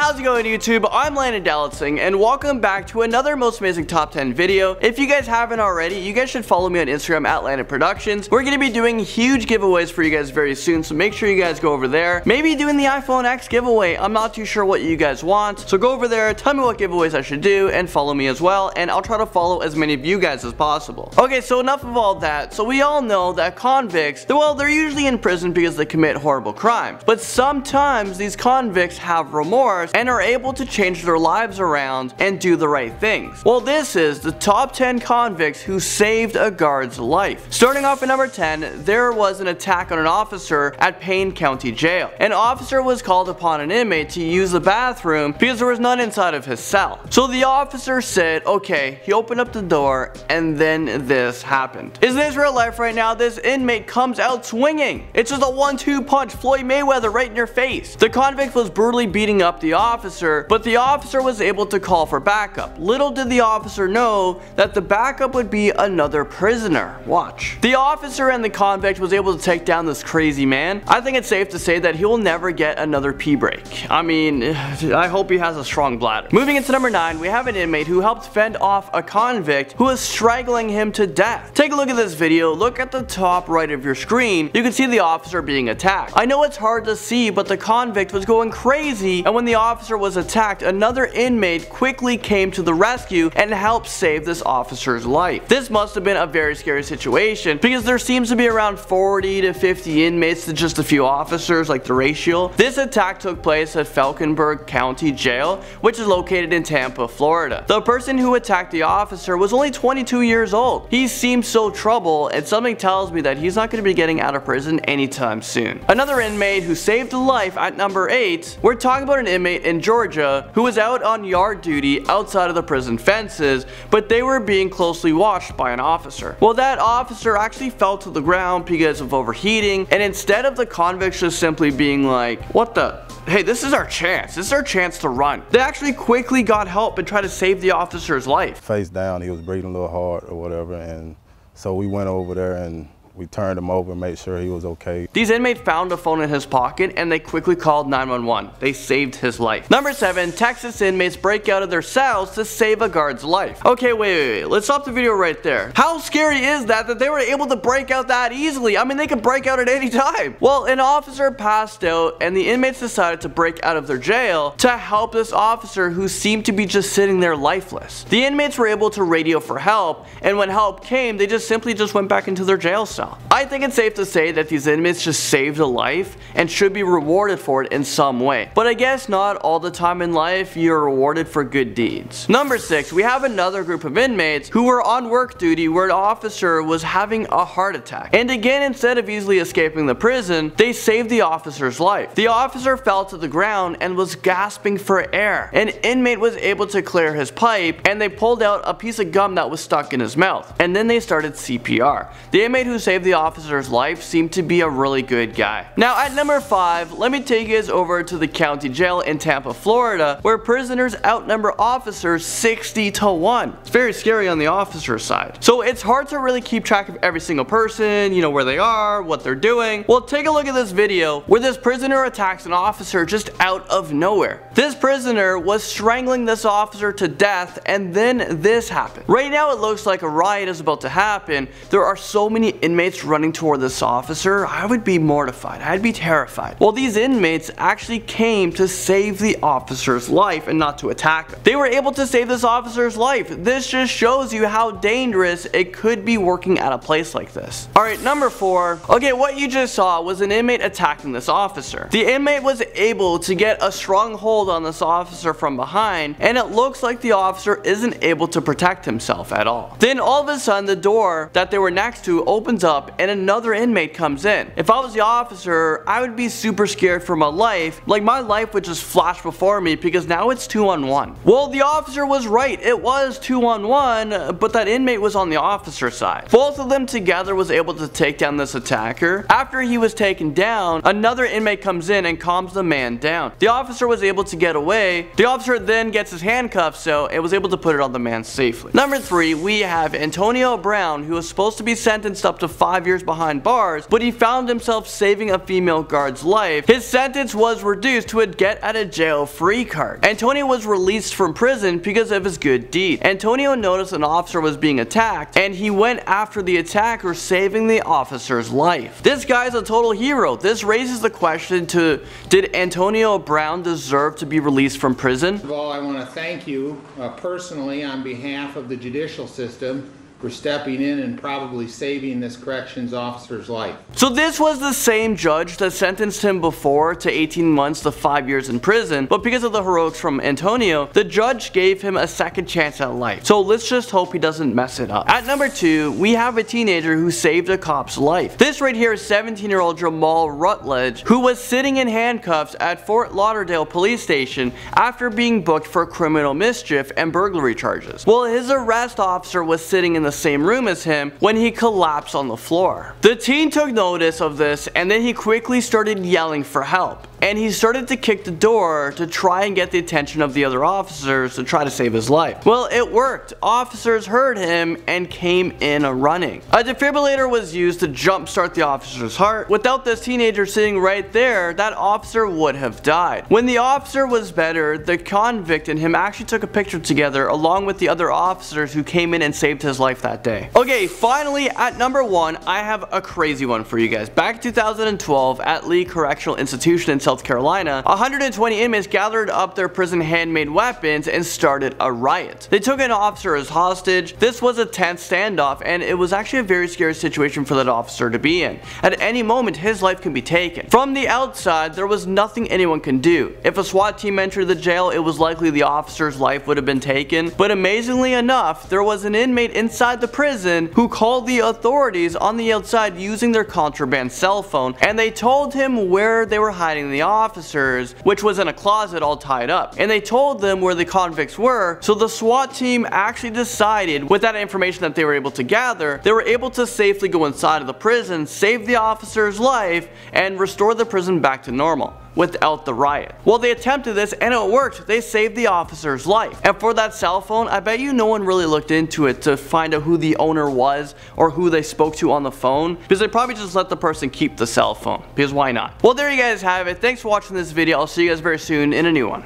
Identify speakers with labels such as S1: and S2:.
S1: How's it going, YouTube? I'm Landon Dallitzing, and welcome back to another Most Amazing Top 10 video. If you guys haven't already, you guys should follow me on Instagram at Landon Productions. We're going to be doing huge giveaways for you guys very soon, so make sure you guys go over there. Maybe doing the iPhone X giveaway. I'm not too sure what you guys want, so go over there, tell me what giveaways I should do, and follow me as well, and I'll try to follow as many of you guys as possible. Okay, so enough of all that. So we all know that convicts, well, they're usually in prison because they commit horrible crimes, but sometimes these convicts have remorse and are able to change their lives around and do the right things. Well, this is the top 10 convicts who saved a guard's life. Starting off at number 10, there was an attack on an officer at Payne County Jail. An officer was called upon an inmate to use the bathroom because there was none inside of his cell. So the officer said, okay, he opened up the door, and then this happened. Is this real life right now? This inmate comes out swinging. It's just a 1-2 punch, Floyd Mayweather right in your face. The convict was brutally beating up the officer, but the officer was able to call for backup. Little did the officer know that the backup would be another prisoner. Watch. The officer and the convict was able to take down this crazy man. I think it's safe to say that he will never get another pee break. I mean, I hope he has a strong bladder. Moving into number 9, we have an inmate who helped fend off a convict who was strangling him to death. Take a look at this video. Look at the top right of your screen. You can see the officer being attacked. I know it's hard to see, but the convict was going crazy, and when the officer was attacked, another inmate quickly came to the rescue and helped save this officer's life. This must have been a very scary situation because there seems to be around 40 to 50 inmates to just a few officers, like the ratio. This attack took place at Falkenburg County Jail, which is located in Tampa, Florida. The person who attacked the officer was only 22 years old. He seemed so troubled, and something tells me that he's not going to be getting out of prison anytime soon. Another inmate who saved a life at number 8, we're talking about an inmate in Georgia who was out on yard duty outside of the prison fences, but they were being closely watched by an officer. Well, that officer actually fell to the ground because of overheating, and instead of the convicts just simply being like, what the? Hey, this is our chance. This is our chance to run. They actually quickly got help and tried to save the officer's life.
S2: Face down, he was breathing a little hard or whatever, and so we went over there and we turned him over and made sure he was okay.
S1: These inmates found a phone in his pocket and they quickly called 911. They saved his life. Number 7, Texas inmates break out of their cells to save a guard's life. Okay, wait. Let's stop the video right there. How scary is that they were able to break out that easily? I mean, they could break out at any time. Well, an officer passed out and the inmates decided to break out of their jail to help this officer who seemed to be just sitting there lifeless. The inmates were able to radio for help, and when help came, they just simply went back into their jail cell. I think it's safe to say that these inmates just saved a life and should be rewarded for it in some way. But I guess not all the time in life you're rewarded for good deeds. Number 6, we have another group of inmates who were on work duty where an officer was having a heart attack. And again, instead of easily escaping the prison, they saved the officer's life. The officer fell to the ground and was gasping for air. An inmate was able to clear his pipe and they pulled out a piece of gum that was stuck in his mouth. And then they started CPR. The inmate who saved the officer's life seemed to be a really good guy. Now at number 5, let me take you guys over to the county jail in Tampa, Florida, where prisoners outnumber officers 60 to 1. It's very scary on the officer side. So it's hard to really keep track of every single person, you know, where they are, what they're doing. Well, take a look at this video where this prisoner attacks an officer just out of nowhere. This prisoner was strangling this officer to death, and then this happened. Right now it looks like a riot is about to happen. There are so many inmates running toward this officer. I would be mortified. I'd be terrified. Well, these inmates actually came to save the officer's life and not to attack him. They were able to save this officer's life. This just shows you how dangerous it could be working at a place like this. Alright, number 4. Okay, what you just saw was an inmate attacking this officer. The inmate was able to get a strong hold on this officer from behind, and it looks like the officer isn't able to protect himself at all. Then all of a sudden, the door that they were next to opens up and another inmate comes in. If I was the officer, I would be super scared for my life. Like, my life would just flash before me because now it's 2-on-1. Well, the officer was right. It was 2-on-1, but that inmate was on the officer's side. Both of them together was able to take down this attacker. After he was taken down, another inmate comes in and calms the man down. The officer was able to get away. The officer then gets his handcuffs out and was able to put it on the man safely. Number 3, we have Antonio Brown, who was supposed to be sentenced up to 5 years behind bars, but he found himself saving a female guard's life. His sentence was reduced to a get out of jail free card. Antonio was released from prison because of his good deed. Antonio noticed an officer was being attacked, and he went after the attacker, saving the officer's life. This guy's a total hero. This raises the question to, did Antonio Brown deserve to be released from prison?
S3: First of all, I want to thank you personally on behalf of the judicial system for stepping in and probably saving this corrections officer's life.
S1: So this was the same judge that sentenced him before to 18 months to 5 years in prison, but because of the heroics from Antonio, the judge gave him a second chance at life. So let's just hope he doesn't mess it up. At number 2, we have a teenager who saved a cop's life. This right here is 17-year-old Jamal Rutledge, who was sitting in handcuffs at Fort Lauderdale police station after being booked for criminal mischief and burglary charges. Well, his arrest officer was sitting in the same room as him when he collapsed on the floor. The teen took notice of this, and then he quickly started yelling for help, and he started to kick the door to try and get the attention of the other officers to try to save his life. Well, it worked. Officers heard him and came in running. A defibrillator was used to jumpstart the officer's heart. Without this teenager sitting right there, that officer would have died. When the officer was better, the convict and him actually took a picture together along with the other officers who came in and saved his life that day. Okay, finally at number 1, I have a crazy one for you guys. Back in 2012 at Lee Correctional Institution in South Carolina, 120 inmates gathered up their prison handmade weapons and started a riot. They took an officer as hostage. This was a tense standoff, and it was actually a very scary situation for that officer to be in. At any moment, his life can be taken. From the outside, there was nothing anyone can do. If a SWAT team entered the jail, it was likely the officer's life would have been taken, but amazingly enough, there was an inmate inside the prison who called the authorities on the outside using their contraband cell phone, and they told him where they were hiding the officers, which was in a closet all tied up, and they told them where the convicts were. So the SWAT team actually decided, with that information that they were able to gather, they were able to safely go inside of the prison, save the officer's life, and restore the prison back to normal without the riot. Well, they attempted this and it worked. They saved the officer's life. And for that cell phone, I bet you no one really looked into it to find out who the owner was or who they spoke to on the phone, because they probably just let the person keep the cell phone, because why not? Well, there you guys have it. Thanks for watching this video. I'll see you guys very soon in a new one.